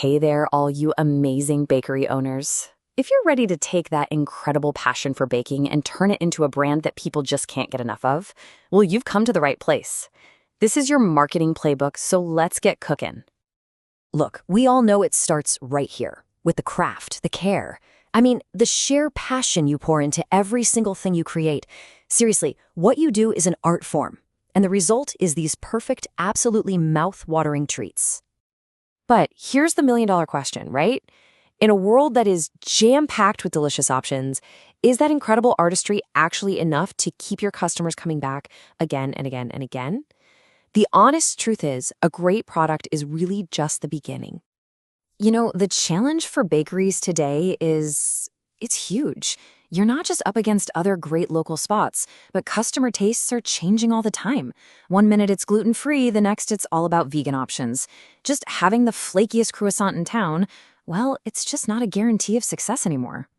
Hey there, all you amazing bakery owners. If you're ready to take that incredible passion for baking and turn it into a brand that people just can't get enough of, well, you've come to the right place. This is your marketing playbook, so let's get cooking. Look, we all know it starts right here, with the craft, the care. I mean, the sheer passion you pour into every single thing you create. Seriously, what you do is an art form, and the result is these perfect, absolutely mouth-watering treats. But here's the million-dollar question, right? In a world that is jam-packed with delicious options, is that incredible artistry actually enough to keep your customers coming back again and again and again? The honest truth is, a great product is really just the beginning. You know, the challenge for bakeries today it's huge. You're not just up against other great local spots, but customer tastes are changing all the time. One minute it's gluten-free, the next it's all about vegan options. Just having the flakiest croissant in town, well, it's just not a guarantee of success anymore.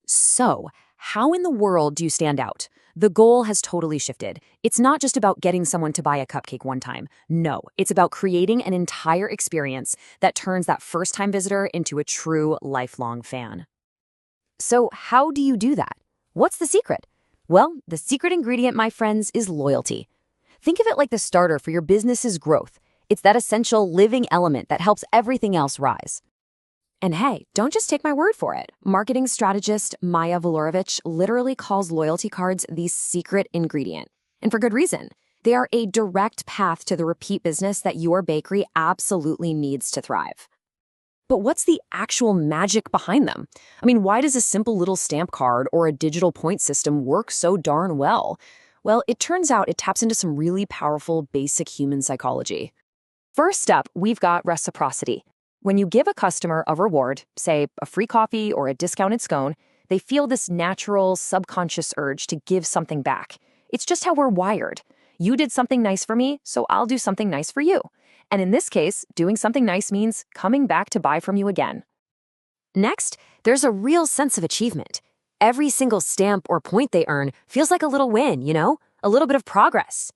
So, how in the world do you stand out? The goal has totally shifted. It's not just about getting someone to buy a cupcake one time. No, it's about creating an entire experience that turns that first-time visitor into a true lifelong fan. So how do you do that? What's the secret? Well, the secret ingredient, my friends, is loyalty. Think of it like the starter for your business's growth. It's that essential living element that helps everything else rise. And hey, don't just take my word for it. Marketing strategist Maya Valorovich literally calls loyalty cards the secret ingredient. And for good reason. They are a direct path to the repeat business that your bakery absolutely needs to thrive. But what's the actual magic behind them? I mean, why does a simple little stamp card or a digital point system work so darn well? Well, it turns out it taps into some really powerful basic human psychology. First up, we've got reciprocity. When you give a customer a reward, say a free coffee or a discounted scone, they feel this natural, subconscious urge to give something back. It's just how we're wired. You did something nice for me, so I'll do something nice for you. And in this case, doing something nice means coming back to buy from you again. Next, there's a real sense of achievement. Every single stamp or point they earn feels like a little win, you know? A little bit of progress.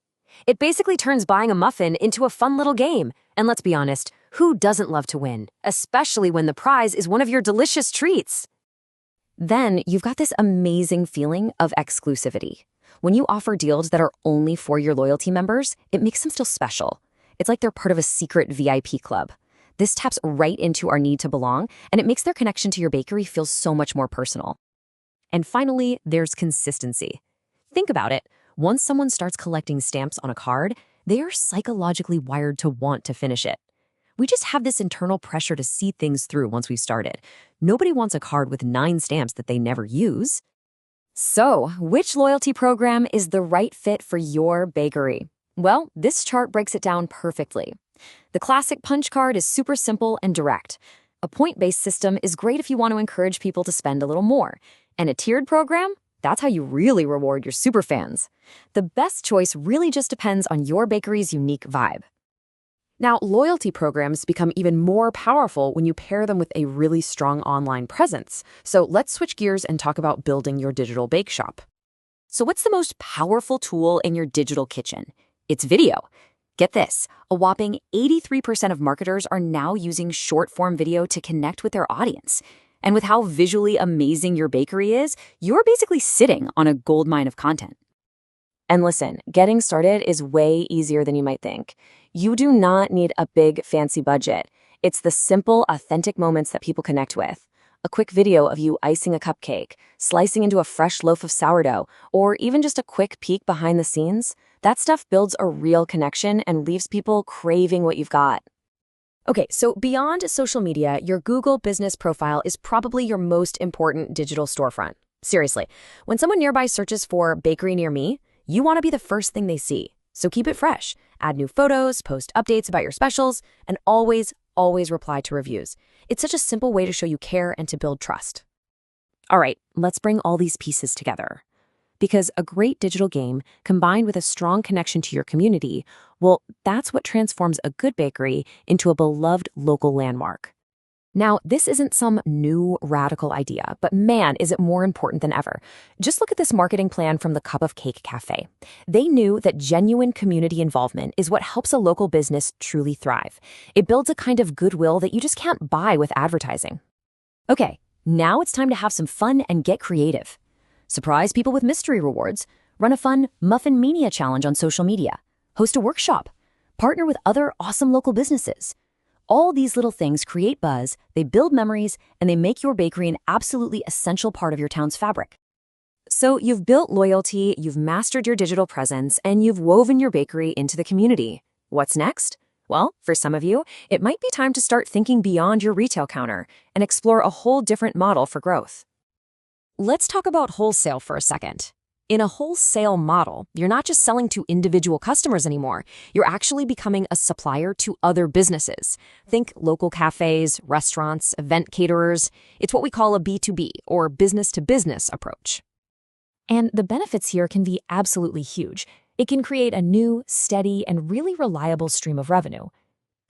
It basically turns buying a muffin into a fun little game. And let's be honest, who doesn't love to win? Especially when the prize is one of your delicious treats. Then you've got this amazing feeling of exclusivity. When you offer deals that are only for your loyalty members, it makes them feel special. It's like they're part of a secret VIP club. This taps right into our need to belong, and it makes their connection to your bakery feel so much more personal. And finally, there's consistency. Think about it. Once someone starts collecting stamps on a card, they are psychologically wired to want to finish it. We just have this internal pressure to see things through once we've started. Nobody wants a card with 9 stamps that they never use. So, which loyalty program is the right fit for your bakery? Well, this chart breaks it down perfectly. The classic punch card is super simple and direct. A point-based system is great if you want to encourage people to spend a little more. And a tiered program? That's how you really reward your superfans. The best choice really just depends on your bakery's unique vibe. Now, loyalty programs become even more powerful when you pair them with a really strong online presence. So let's switch gears and talk about building your digital bake shop. So what's the most powerful tool in your digital kitchen? It's video. Get this, a whopping 83% of marketers are now using short-form video to connect with their audience. And with how visually amazing your bakery is, you're basically sitting on a goldmine of content. And listen, getting started is way easier than you might think. You do not need a big, fancy budget. It's the simple, authentic moments that people connect with. A quick video of you icing a cupcake, slicing into a fresh loaf of sourdough, or even just a quick peek behind the scenes. That stuff builds a real connection and leaves people craving what you've got. Okay, so beyond social media, your Google business profile is probably your most important digital storefront. Seriously, when someone nearby searches for bakery near me, you want to be the first thing they see. So keep it fresh. Add new photos, post updates about your specials, and always reply to reviews. It's such a simple way to show you care and to build trust. All right, let's bring all these pieces together. Because a great digital game combined with a strong connection to your community, well, that's what transforms a good bakery into a beloved local landmark. Now, this isn't some new radical idea, but man, is it more important than ever. Just look at this marketing plan from the Cup of Cake Cafe. They knew that genuine community involvement is what helps a local business truly thrive. It builds a kind of goodwill that you just can't buy with advertising. Okay, now it's time to have some fun and get creative. Surprise people with mystery rewards. Run a fun Muffin Mania challenge on social media. Host a workshop. Partner with other awesome local businesses. All these little things create buzz, they build memories, and they make your bakery an absolutely essential part of your town's fabric. So you've built loyalty, you've mastered your digital presence, and you've woven your bakery into the community. What's next? Well, for some of you, it might be time to start thinking beyond your retail counter and explore a whole different model for growth. Let's talk about wholesale for a second. In a wholesale model, you're not just selling to individual customers anymore. You're actually becoming a supplier to other businesses. Think local cafes, restaurants, event caterers. It's what we call a B2B, or business-to-business approach. And the benefits here can be absolutely huge. It can create a new, steady, and really reliable stream of revenue.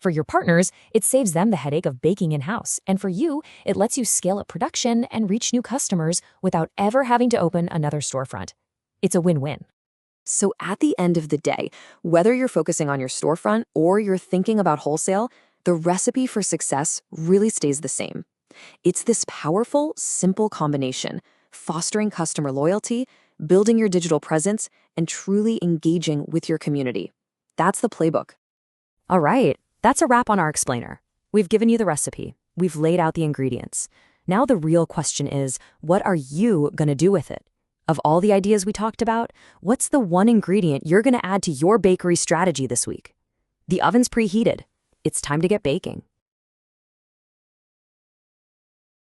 For your partners, it saves them the headache of baking in-house, and for you, it lets you scale up production and reach new customers without ever having to open another storefront. It's a win-win. So at the end of the day, whether you're focusing on your storefront or you're thinking about wholesale, the recipe for success really stays the same. It's this powerful, simple combination, fostering customer loyalty, building your digital presence, and truly engaging with your community. That's the playbook. All right, that's a wrap on our explainer. We've given you the recipe. We've laid out the ingredients. Now the real question is, what are you going to do with it? Of all the ideas we talked about, what's the one ingredient you're going to add to your bakery strategy this week? The oven's preheated. It's time to get baking.